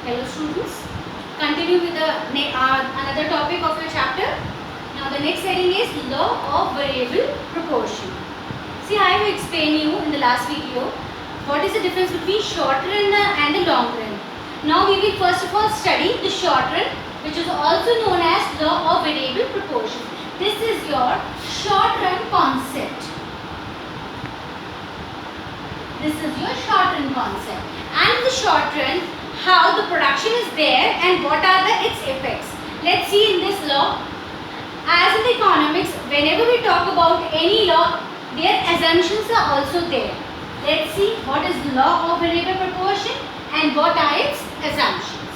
Hello students, continue with the another topic of your chapter. Now the next heading is law of variable proportion. See, I have explained you in the last video what is the difference between short run and the long run. Now we will first of all study the short run, which is also known as law of variable proportion. This is your short run concept. This is your short run concept. And the short run, how the production is there and what are its effects. Let's see in this law. As in the economics, whenever we talk about any law, their assumptions are also there. Let's see what is the law of variable proportion and what are its assumptions.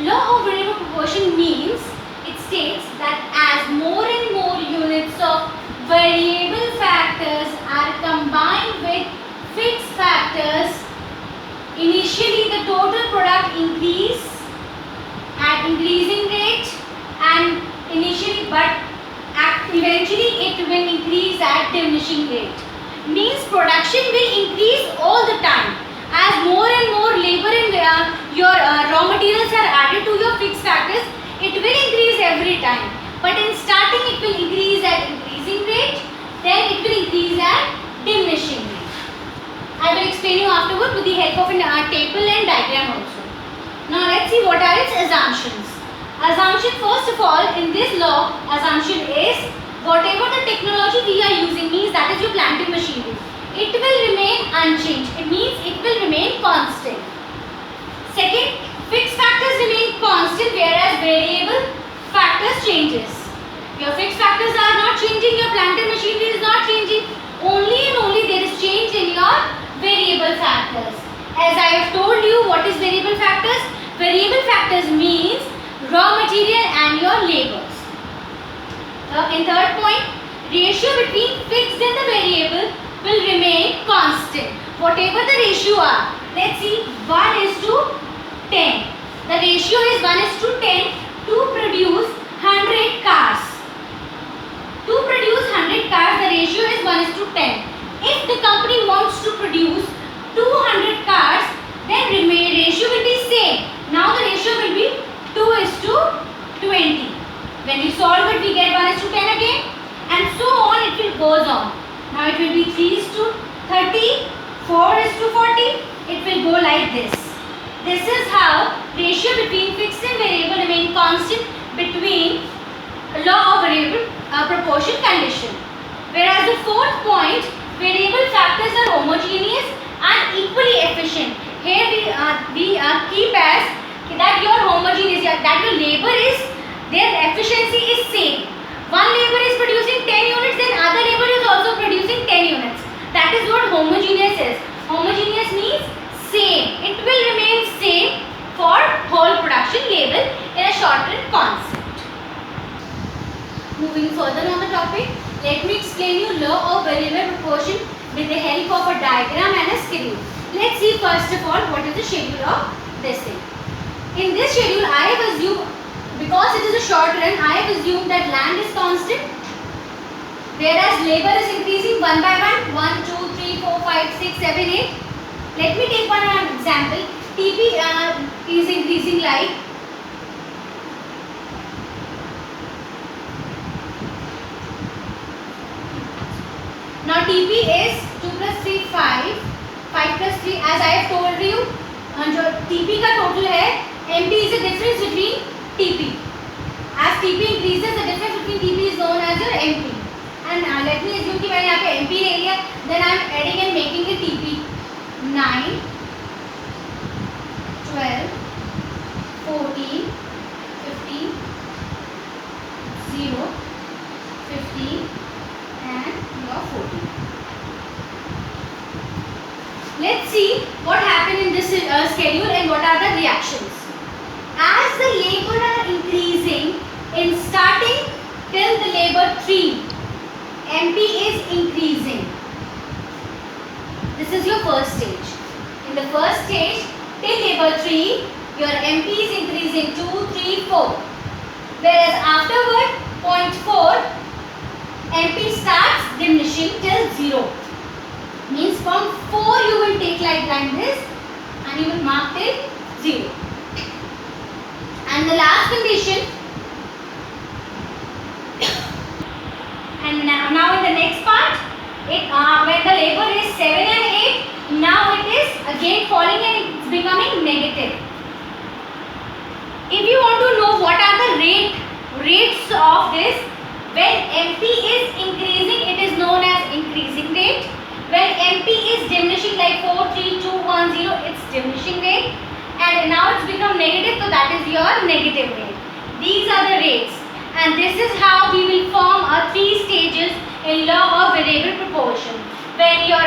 Law of variable proportion means it states that as more and more units of variable factors are combined with fixed factors, initially the total product increase at increasing rate and eventually it will increase at diminishing rate. Means production will increase all the time. As more and more labor and your raw materials are added to your fixed factors, it will increase every time. But in starting it will increase at increasing rate, then it will increase at diminishing rate. I will explain you afterward with the help of a table and diagram also. Now let's see what are its assumptions. Assumption, first of all, in this law, assumption is whatever the technology we are using, means that is your plant and machinery, it will remain unchanged. It means it will remain constant. Second, fixed factors remain constant whereas variable factors changes. Your fixed factors are not changing, your plant and machinery is not changing. Only and only there is change in your variable factors. As I have told you, what is variable factors? Variable factors means raw material and your labors. In third point, ratio between fixed and the variable will remain constant. Whatever the ratio are, let's see, 1:10. The ratio is 1:10 to produce 100 cars. To produce 100 cars, the ratio is 1:10. If the company wants to produce 200 cars, then ratio will be same. Now the ratio will be 2:20. When we solve it, we get 1:10 again, and so on it will goes on. Now it will be 3:30, 4:40. It will go like this. This is how ratio between fixed and variable remain constant between law of variable proportion condition. Whereas the fourth point, variable factors are homogeneous and equally efficient. Here we keep as that your homogeneous, that your labor is, their efficiency is same. One labor is producing 10 units, then other labor is also producing 10 units. That is what homogeneous is. Homogeneous means same. It will remain same for whole production labor in a short-run concept. Moving further on the topic, let me explain you law of variable proportion with the help of a diagram and a schedule. Let's see first of all what is the schedule of this thing. In this schedule, I have assumed, because it is a short run, I have assumed that land is constant, whereas labor is increasing one by one, 1, 2, 3, 4, 5, 6, 7, 8. Let me take one example. TP is increasing like now TP is 2 plus 3, 5, 5 plus 3, as I have told you, जो TP का total है, MP is the difference between TP. As TP increases, the difference between TP is known as your MP. And let me assume कि मैंने यहाँ पे MP ले लिया, then I am adding and making it TP. 9, 12, 14, 15, 0, 15, and your 14. Let's see what happened in this schedule and what are the reactions. As the labor are increasing in starting till the labor 3, MP is increasing. This is your first stage. In the first stage till labor 3, your MP is increasing 2, 3, 4. Whereas afterward, point 4, MP starts diminishing till 0. Means from 4 you will take like this and you will mark till 0. again falling and it's becoming negative. If you want to know what are the rates of this, when MP is increasing, it is known as increasing rate. When MP is diminishing, like 4, 3, 2, 1, 0, it's diminishing rate. And now it's become negative, so that is your negative rate. These are the rates. And this is how we will form a 3 stages in law of variable proportion. When your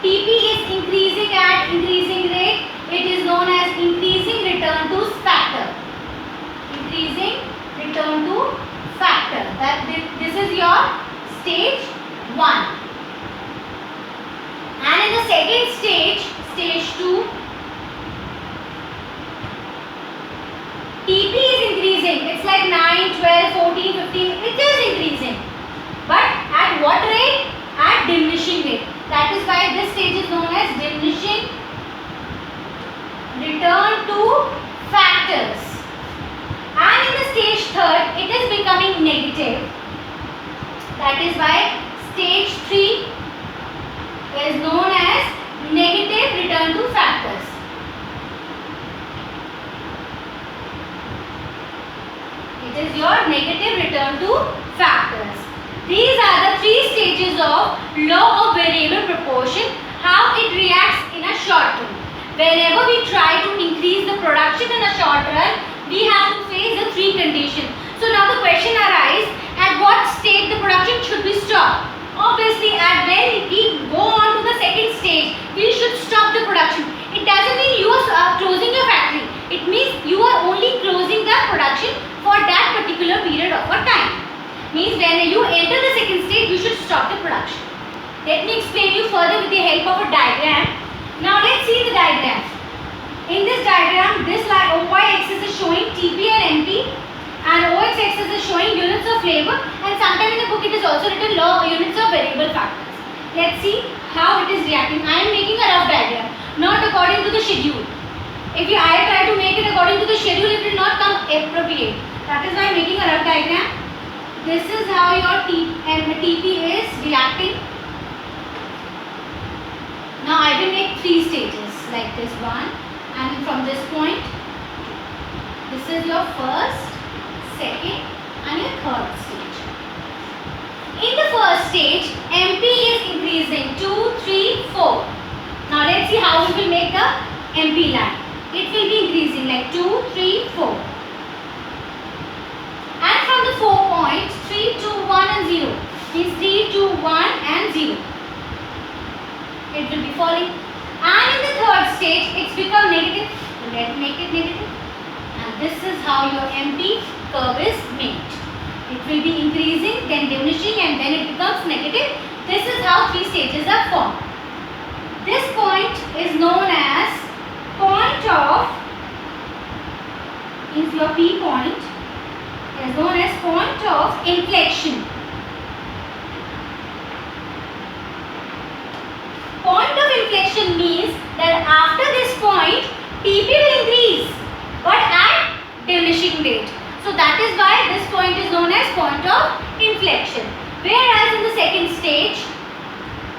TP is increasing at increasing rate, it is known as increasing return to factor. Increasing return to factor. This is your stage 1. And in the second stage, stage 2, TP is increasing. It's like 9, 12, 14, 15. It is increasing. But at what rate? At diminishing rate. That is why this stage is known as diminishing return to factors. And in the stage 3rd, it is becoming negative. That is why stage 3 is known as negative return to factors. It is your negative return to factors. These are the 3 stages of law of variable proportion, how it reacts in a short run. Whenever we try to increase the production in a short run, we have to face the 3 conditions. So now the question arises, at what stage the production should be stopped? Obviously, at when we go on to the second stage, we should stop the production. It doesn't mean you are closing your factory. It means you are only closing the production for that particular period of a time. Means when you enter the second stage, you should stop the production. Let me explain you further with the help of a diagram. Now let's see the diagram. In this diagram, this line y-axis is showing TP and MP, and OX-axis is showing units of labor, and sometimes in the book it is also written law units of variable factors. Let's see how it is reacting. I am making a rough diagram, not according to the schedule. If I try to make it according to the schedule, it will not come appropriate. That is why I am making a rough diagram. This is how your TP is reacting. Now I will make 3 stages like this one, and from this point, this is your first, second and your third stage. In the first stage, MP is increasing 2, 3, 4. Now let's see how we will make the MP line. It will be increasing like 2, 3, 4. And from the 4 points, 3, 2, 1 and 0. Means 3, 2, 1 and 0. It will be falling. And in the third stage, it's become negative. Let me make it negative. And this is how your MP curve is made. It will be increasing, then diminishing, and then it becomes negative. This is how 3 stages are formed. This point is known as point of, means your P point is known as point of inflection. Point of inflection means that after this point, TP will increase, but at diminishing rate. So that is why this point is known as point of inflection. Whereas in the second stage,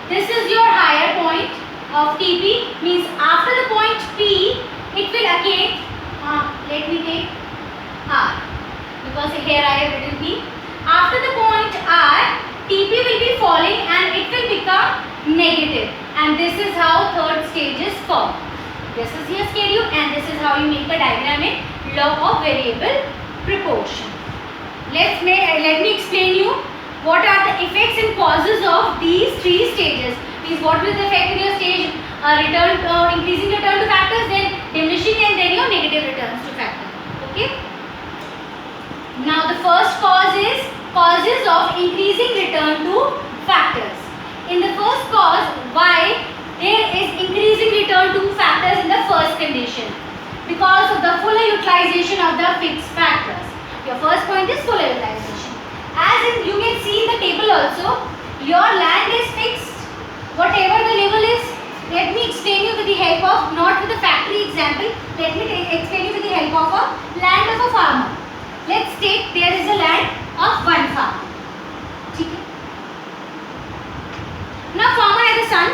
this is your higher point of TP, means after the point P, it will again, let me take R, because here I have written P. After the point R, TP will be falling and it will become negative. And this is how third stage is formed. This is your schedule, and this is how you make a diagram in law of variable proportion. Let me explain you what are the effects and causes of these 3 stages. Means what will the effect in your stage? Increasing return to factors, then diminishing, and then your negative returns to factors. Okay. Now the first cause is causes of increasing return to factors. In the first cause, why there is increasing return to factors in the first condition? Because of the fuller utilization of the fixed factors. Your first point is fuller utilization. As in, you can see in the table also, your land is fixed, whatever the level is. Let me explain you with the help of, not with the factory example, let me explain you with the help of a land of a farmer. Let's take there is a land of one farmer. Okay. Now farmer has a son,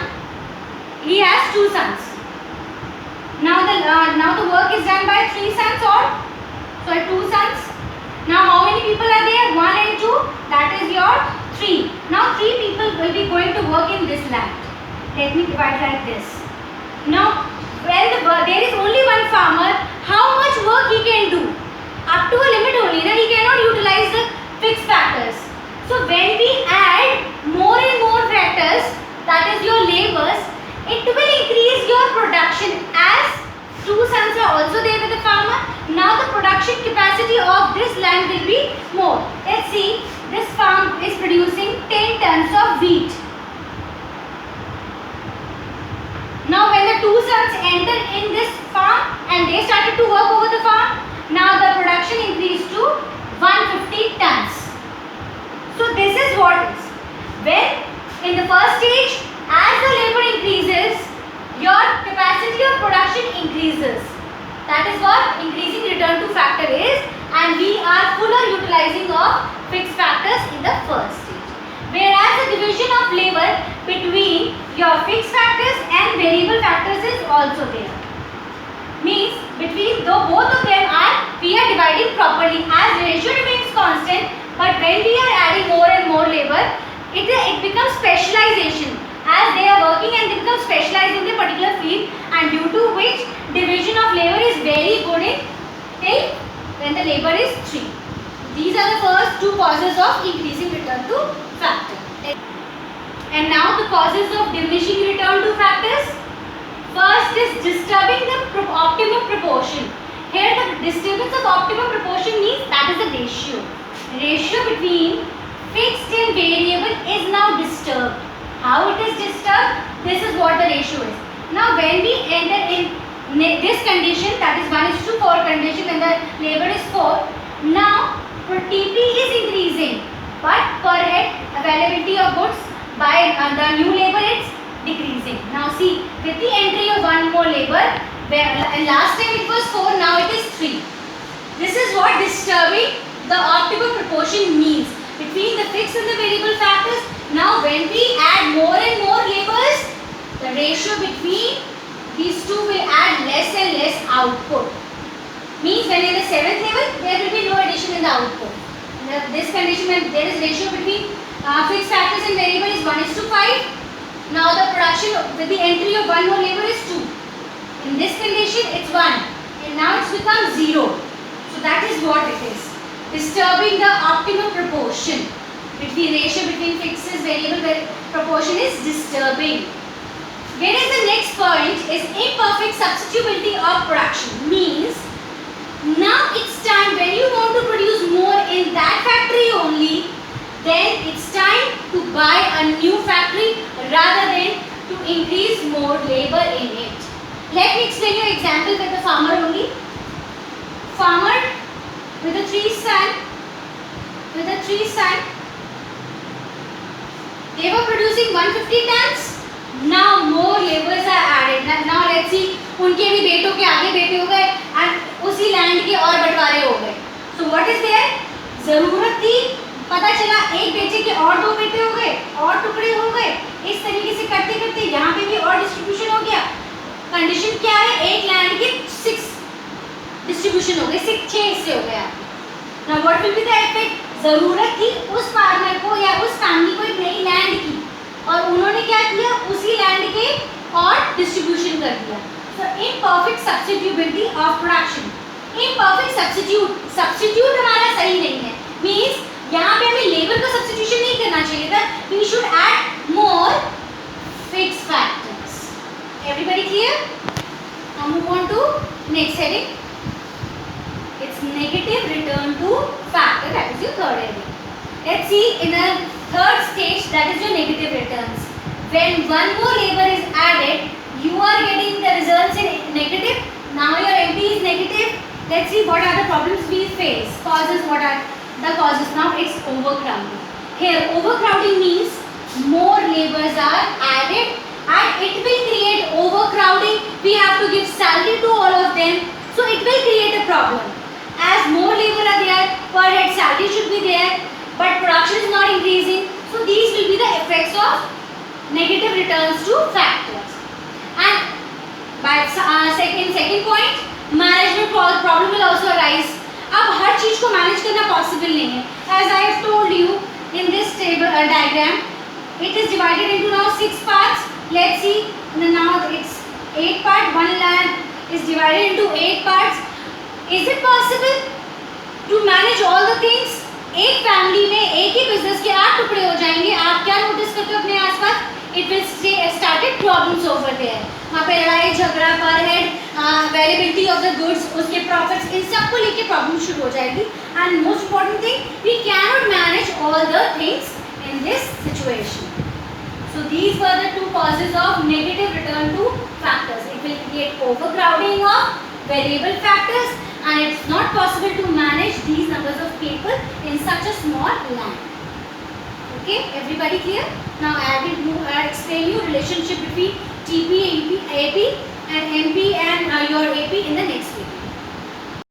he has 2 sons. Now the work is done by 3 sons or 2 sons. Now how many people are there? 1 and 2. That is your 3. Now 3 people will be going to work in this land. Let me divide like this. Now when there is only one farmer, how much work he can do? Up to a limit only. Now he cannot utilize the fixed factors. So when we add more and more factors, that is your labors, it will increase your production as 2 sons are also there with the farmer. Now the production capacity of this land will be more. Let's see, this farm is producing 10 tons of wheat. Now when the 2 sons entered in this farm and they started to work over the farm, now the production increased to 150 tons. So this is what is. When in the first stage, as the labor increases, your capacity of production increases. That is what increasing return to factor is, and we are fuller utilizing of fixed factors in the first stage. Whereas the division of labor between your fixed factors and variable factors is also there. Means between both of them we are dividing properly as ratio remains constant, but when we are adding more and more labor, it becomes specialization as they are working and they become specialized in the particular field, and due to which division of labor is very good in till when the labor is 3. These are the first 2 causes of increasing return to factor. And now the causes of diminishing return to factors. First is disturbing the optimum proportion. Here the disturbance of optimum proportion means that is the ratio. Ratio between fixed and variable is now disturbed. How it is disturbed? This is what the ratio is. Now when we enter in this condition, that is 1:4 condition, when the labor is 4, now TP is increasing, but per head availability of goods by the new labor is decreasing. Now see, with the entry of one more labor, where last time it was 4, now it is 3. This is what disturbing the optimum proportion means between the fixed and the variable factors. Now when we add more and more labors, the ratio between these two will add less and less output. Means when in the 7th level, there will be no addition in the output. In this condition, when there is ratio between fixed factors and variable is 1:5. Now the production with the entry of one more labor is 2. In this condition, it's 1. And now it's become 0. So that is what it is. Disturbing the optimum proportion between ratio between fixed and variable proportion is disturbing. Whereas the next point is imperfect substitutability of production. Means now it's time when you want to produce more in that factory only, then it's time to buy a new factory rather than to increase more labor in it. Let me explain you an example with the farmer only. Farmer with a 3 son, they were producing 150 tons. Now more laborers are added. Now let's see, उनके भी बेटों के आगे बेटे हो गए and उसी land के और बंटवारे हो गए. So what is there? जरूरत थी, पता चला एक बेटे के और 2 बेटे हो गए और टुकड़े हो गए. इस तरीके से करते करते यहाँ पे भी और डिस्ट्रीब्यूशन हो गया. कंडीशन क्या है? एक लैंड के 6 डिस्ट्रीब्यूशन हो गए, 6 हिस्से हो गए. Now what will be the effect? जरूरत थी उस फार्मर को या उस फैमिली को एक नई लैंड की, और उन्होंने क्या किया? उसी लैंड के और डिस्ट्रीब्यूशन कर दिया. So imperfect substitutability of production. Imperfect substitute हमारा सही नहीं है. Means यहाँ पे हमें लेबर का सब्स्टिट्यूशन नहीं करना चाहिए था. We should add more fixed factors. Everybody clear? Now move on to next heading. It's negative return to factor. That is your third heading. Let's see in the third stage, that is your negative returns. When one more labor is added, you are getting the results in negative. Now your MP is negative. Let's see what are the problems we face. Causes, what are the causes? Now it's overcrowding. Here overcrowding means more labors are added and it will create overcrowding. We have to give salary to all of them. So it will create a problem. As more labor are there, per head salary should be there, but production is not increasing. So these will be the effects of negative returns to factors. And second point, management problem will also arise. अब हर चीज को manage करना possible नहीं है. As I have told you in this table diagram, it is divided into now 6 parts. Let's see. Now it's 8 part. 1 lakh is divided into 8 parts. Is it possible to manage all the things? एक family में एक ही business के 8 टुकड़े हो जाएंगे. आप क्या notice करते हो अपने आसपास? It will started problems over there. वहाँ पे लड़ाई झगड़ा पर head, availability of the goods, उसके प्रॉफिट्स, इन सब को लेके प्रॉब्लम शुरू हो जाएगी. And most important thing, we can not manage all the things in this situation. So these were the two causes of negative return to factors. It will create overcrowding of variable factors, and it's not possible to manage these numbers of people in such a small land. Okay, everybody clear? Now I will explain you relationship between TP, AP and MP and your AP in the next video.